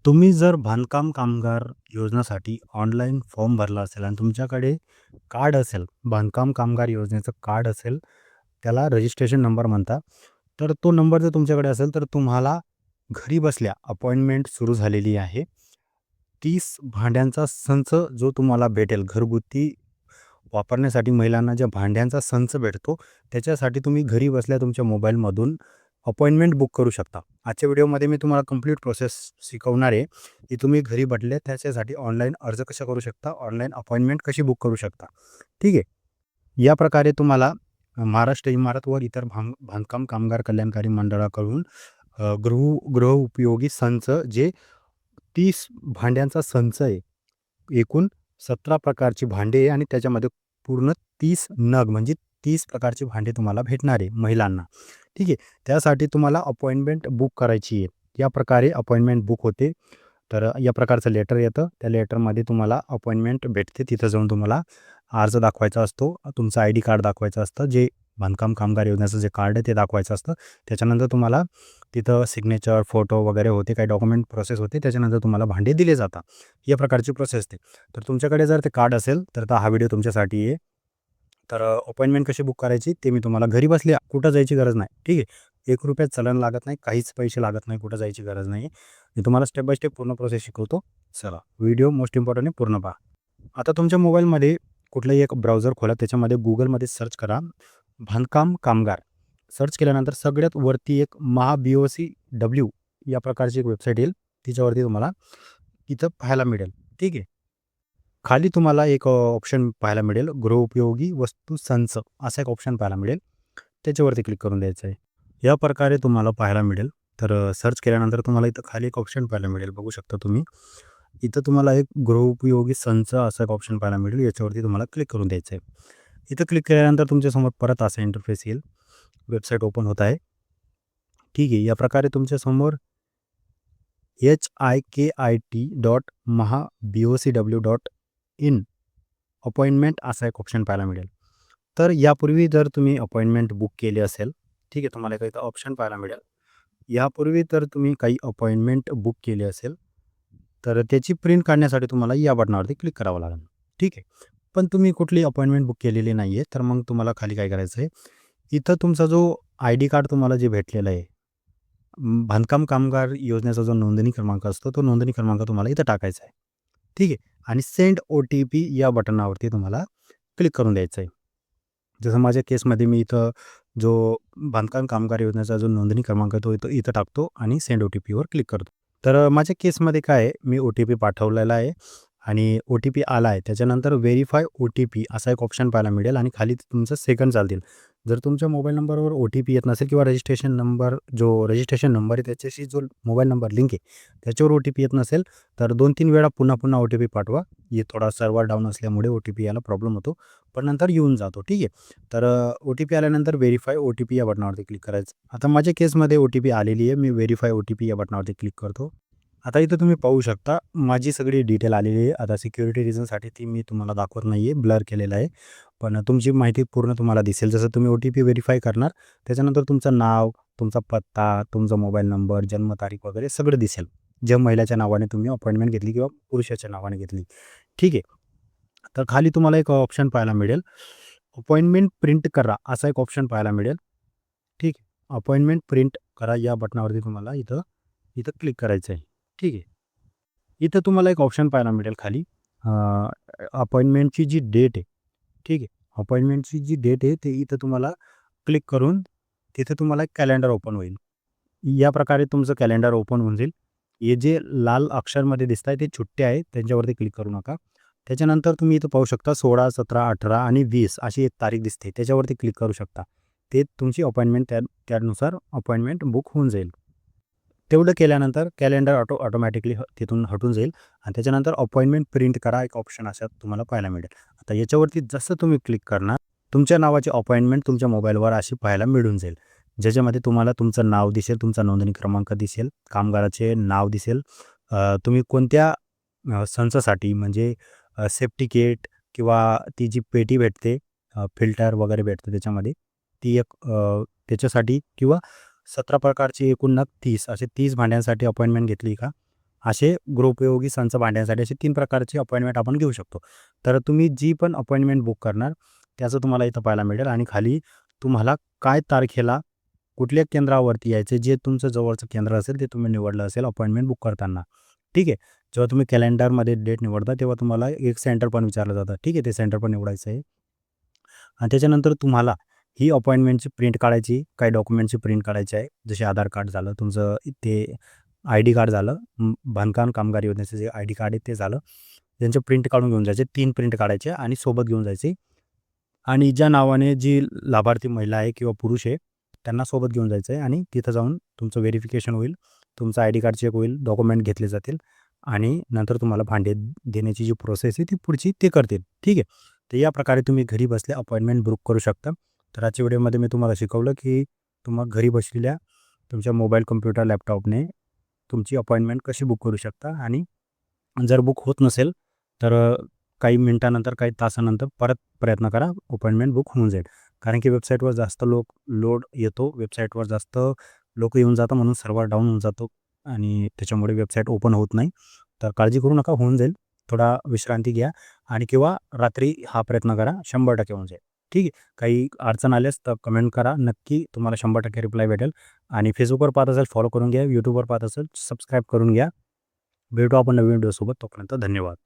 तुम्ही जर बांधकाम कामगार योजनेसाठी ऑनलाईन फॉर्म भरला असेल आणि तुमच्याकडे कार्ड असेल, बांधकाम कामगार योजनेचं कार्ड असेल, त्याला रजिस्ट्रेशन नंबर म्हणतात. तर तो नंबर जर तुमच्याकडे असेल, तर तुम्हाला घरी बसल्या अपॉइंटमेंट सुरू झालेली आहे. 30 भांड्यांचा संच जो तुम्हाला भेटेल, घरगुती वापरण्यासाठी महिलांना ज्या भांड्यांचा संच भेटतो, त्याच्यासाठी तुम्ही घरी बसल्या तुमच्या मोबाईलमधून अपॉइंटमेंट बुक करू शकता. आजच्या व्हिडिओमध्ये मी तुम्हाला कंप्लीट प्रोसेस शिकवणार आहे, की तुम्ही घरी बसल्या त्याच्यासाठी ऑनलाईन अर्ज कसा करू शकता, ऑनलाईन अपॉइंटमेंट कशी बुक करू शकता. ठीक आहे. या प्रकारे तुम्हाला महाराष्ट्र इमारत व इतर बांधकाम कामगार कल्याणकारी मंडळाकडून गृहउपयोगी संच जे 30 भांड्यांचा संच आहे. एकूण 17 प्रकारची भांडे आहे आणि त्याच्यामध्ये पूर्ण 30 नग म्हणजे 30 प्रकारची भांडे तुम्हाला भेटणार आहे महिलांना. ठीक आहे. त्यासाठी तुम्हाला अपॉइंटमेंट बुक करायची आहे. या प्रकारे अपॉइंटमेंट बुक होते. तर या प्रकारचं लेटर येतं. त्या लेटरमध्ये तुम्हाला अपॉइंटमेंट भेटते. तिथं जाऊन तुम्हाला अर्ज दाखवायचा असतो. तुमचं आय डी कार्ड दाखवायचं असतं. जे बांधकाम कामगार योजनेचं जे कार्ड आहे ते दाखवायचं असतं. त्याच्यानंतर तुम्हाला तिथं सिग्नेचर, फोटो वगैरे होते. काही डॉक्युमेंट प्रोसेस होते. त्याच्यानंतर तुम्हाला भांडे दिले जातात. या प्रकारची प्रोसेस असते. तर तुमच्याकडे जर ते कार्ड असेल तर हा व्हिडिओ तुमच्यासाठी आहे. तर अपॉइंटमेंट कशी बुक करायची ते मी तुम्हाला घरी बसल्या कुठं जायची गरज नाही. ठीक आहे. ₹1 चलन लागत नाही. काहीच पैसे लागत नाही. कुठं जायची गरज नाही. मी तुम्हाला स्टेप बाय स्टेप पूर्ण प्रोसेस शिकवतो. चला व्हिडिओ मोस्ट इम्पॉर्टंट आहे, पूर्ण पहा. आता तुमच्या मोबाईलमध्ये कुठलाही एक ब्राउझर खोला. त्याच्यामध्ये Googleमध्ये सर्च करा बांधकाम कामगार. सर्च केल्यानंतर सगळ्यात वरती एक BOCW या प्रकारची एक वेबसाईट येईल. तिच्यावरती तुम्हाला इथं पाहायला मिळेल. ठीक आहे. खाली तुम्हाला एक ऑप्शन पाहायला मिळेल, गृहोपयोगी वस्तू संच असा एक ऑप्शन पाहायला मिळेल. त्याच्यावरती क्लिक करून द्यायचं आहे. या प्रकारे तुम्हाला पाहायला मिळेल. तर सर्च केल्यानंतर तुम्हाला इथं खाली एक ऑप्शन पाहायला मिळेल, बघू शकता तुम्ही. इथं तुम्हाला एक गृहोपयोगी संच असा एक ऑप्शन पाहायला मिळेल. याच्यावरती तुम्हाला क्लिक करून द्यायचं आहे. इथं क्लिक केल्यानंतर तुमच्यासमोर परत असा इंटरफेस येईल. वेबसाईट ओपन होत आहे. ठीक आहे. या प्रकारे तुमच्यासमोर HIKIT.MAHA.BOCW.IN अपॉइंटमेंट असा एक ऑप्शन पाहायला मिळेल. तर यापूर्वी जर तुम्ही अपॉइंटमेंट बुक केली असेल, ठीक आहे, तुम्हाला इथं ऑप्शन पाहायला मिळेल. यापूर्वी तर तुम्ही काही अपॉइंटमेंट बुक केली असेल, तर त्याची प्रिंट काढण्यासाठी तुम्हाला या बटनावरती क्लिक करावं लागेल. ठीक आहे. पण तुम्ही कुठली अपॉइंटमेंट बुक केलेली नाही आहे, तर मग तुम्हाला खाली काय करायचं आहे, इथं तुमचा जो आय डी कार्ड तुम्हाला जे भेटलेला आहे, बांधकाम कामगार योजनेचा जो नोंदणी क्रमांक असतो, तो नोंदणी क्रमांक तुम्हाला इथं टाकायचा आहे. ठीक आहे. आणि सेंड OTP या बटनावरती तुम्हाला क्लिक करून द्यायचं आहे. जसं माझ्या केसमध्ये मी इथं जो बांधकाम कामगार योजनेचा जो नोंदणी क्रमांक आहे, तो इथं टाकतो आणि सेंड OTPवर क्लिक करतो. तर माझ्या केसमध्ये काय आहे, मी OTP पाठवलेला आहे आणि OTP आला आहे. त्याच्यानंतर व्हेरिफाय OTP असा एक ऑप्शन पाहायला मिळेल आणि खाली तुमचं सेकंड चालतील. जर तुमच्या मोबाईल नंबरवर OTP येत नसेल किंवा रजिस्ट्रेशन नंबर आहे त्याच्याशी जो मोबाईल नंबर लिंक आहे, त्याच्यावर OTP येत नसेल, तर 2-3 वेळा पुन्हा OTP पाठवा. हे थोडा सर्व्हर डाऊन असल्यामुळे OTP यायला प्रॉब्लेम होतो, पण नंतर येऊन जातो. ठीक आहे. तर OTP आल्यानंतर व्हेरिफाय OTP या बटनावरती क्लिक करायचं. आता माझ्या केसमध्ये OTP आलेली आहे. मी व्हेरिफाय OTP या बटनावरती क्लिक करतो. आता इथं तुम्ही पाहू शकता माझी सगळी डिटेल आलेली आहे. आता सिक्युरिटी रिझनसाठी ती मी तुम्हाला दाखवत नाही आहे, ब्लर केलेलं आहे. पण तुमची माहिती पूर्ण तुम्हाला दिसेल. जसं तुम्ही OTP व्हेरिफाय करणार, त्याच्यानंतर तुमचं नाव, तुमचा पत्ता, तुमचा मोबाईल नंबर, जन्मतारीख वगैरे सगळं दिसेल. ज्या महिलेच्या नावाने तुम्ही अपॉइंटमेंट घेतली किंवा पुरुषाच्या नावाने घेतली. ठीक आहे. तर खाली तुम्हाला एक ऑप्शन पाहायला मिळेल, अपॉइंटमेंट प्रिंट करा असा एक ऑप्शन पाहायला मिळेल. ठीक आहे. अपॉइंटमेंट प्रिंट करा या बटनावरती तुम्हाला इथं इथं क्लिक करायचं आहे. ठीक आहे. इथं तुम्हाला एक ऑप्शन पाहायला मिळेल खाली, अपॉइंटमेंटची जी डेट आहे, ठीक आहे. अपॉइंटमेंटची जी डेट आहे ते इथं तुम्हाला क्लिक करून तिथे तुम्हाला एक कॅलेंडर ओपन होईल. या प्रकारे तुमचं कॅलेंडर ओपन होऊन जाईल. हे जे लाल अक्षरमध्ये दिसत आहे ते छुट्टे आहे, त्यांच्यावरती क्लिक करू नका. त्याच्यानंतर तुम्ही इथं पाहू शकता 16, 17, 18 आणि 20 अशी एक तारीख दिसते. त्याच्यावरती क्लिक करू शकता. ते तुमची अपॉइंटमेंट त्यानुसार अपॉइंटमेंट बुक होऊन जाईल. तेवढं केल्यानंतर कॅलेंडर ऑटोमॅटिकली तिथून हटून जाईल आणि त्याच्यानंतर अपॉइंटमेंट प्रिंट करा एक ऑप्शन असा तुम्हाला पाहायला मिळेल. आता याच्यावरती जसं तुम्ही क्लिक करणार, तुमच्या नावाची अपॉइंटमेंट तुमच्या मोबाईलवर अशी पाहायला मिळून जाईल. ज्याच्यामध्ये तुम्हाला तुमचं नाव दिसेल, तुमचा नोंदणी क्रमांक दिसेल, कामगाराचे नाव दिसेल, तुम्ही कोणत्या संचासाठी म्हणजे सेफ्टी किट किंवा ती जी पेटी भेटते, फिल्टर वगैरे भेटतं त्याच्यामध्ये, ती एक त्याच्यासाठी किंवा 17 प्रकारची एकूण नग 30 असे 30 भांड्यांसाठी अपॉइंटमेंट घेतली का, असे गृहोपयोगी संच भांड्यांसाठी असे 3 प्रकारची अपॉइंटमेंट आपण घेऊ शकतो. तर तुम्ही जी पण अपॉइंटमेंट बुक करणार त्याचं तुम्हाला इथं पाहायला मिळेल आणि खाली तुम्हाला काय तारखेला कुठल्या केंद्रावरती यायचं जे तुमचं जवळचं केंद्र असेल ते तुम्ही निवडलं असेल अपॉइंटमेंट बुक करताना. ठीक आहे. जेव्हा तुम्ही कॅलेंडरमध्ये डेट निवडता तेव्हा तुम्हाला एक सेंटर पण विचारलं जातं. ठीक आहे. ते सेंटर पण निवडायचं आहे. आणि त्याच्यानंतर तुम्हाला ही अपॉइंटमेंटची प्रिंट काढायची, काही डॉक्युमेंटची प्रिंट काढायची आहे. जसे आधार कार्ड झालं, तुमचं ते आय-डी कार्ड झालं, बांधकाम कामगार योजनेचं जे आय-डी कार्ड आहे ते झालं. त्यांचे प्रिंट काढून घेऊन जायचे. 3 प्रिंट काढायचे आणि सोबत घेऊन जायचे. आणि ज्या नावाने जी लाभार्थी महिला आहे किंवा पुरुष आहे, त्यांना सोबत घेऊन जायचं आहे आणि तिथं जाऊन तुमचं व्हेरिफिकेशन होईल. तुमचं आय-डी कार्ड चेक होईल, डॉक्युमेंट घेतले जातील आणि नंतर तुम्हाला भांडे देण्याची जी प्रोसेस आहे ती पुढची ते करतील. ठीक आहे. तर या प्रकारे तुम्ही घरी बसल्या अपॉइंटमेंट बुक करू शकता. तर आजच्या व्हिडिओमध्ये मी तुम्हाला शिकवलं की तुम्हाला घरी बसलेल्या तुमच्या मोबाईल, कॉम्प्युटर, लॅपटॉपने तुमची अपॉइंटमेंट कशी बुक करू शकता आणि जर बुक होत नसेल तर काही मिनिटानंतर, काही तासानंतर परत प्रयत्न करा, अपॉइंटमेंट बुक होऊन जाईल. कारण की वेबसाईटवर जास्त लोड येतो, वेबसाईटवर जास्त लोकं येऊन जातात म्हणून सर्व्हर डाऊन होऊन जातो आणि त्याच्यामुळे वेबसाईट ओपन होत नाही. तर काळजी करू नका, होऊन जाईल. थोडा विश्रांती घ्या आणि किंवा रात्री हा प्रयत्न करा, 100% होऊन जाईल. ठीक आहे. काही अडचण आल्यास तर कमेंट करा. नक्की तुम्हाला 100% रिप्लाय भेटेल आणि Facebookवर पाहत असाल फॉलो करून घ्या, YouTubeवर पाहत असाल सबस्क्राईब करून घ्या. भेटू आपण नवीन व्हिडिओसोबत. तोपर्यंत धन्यवाद.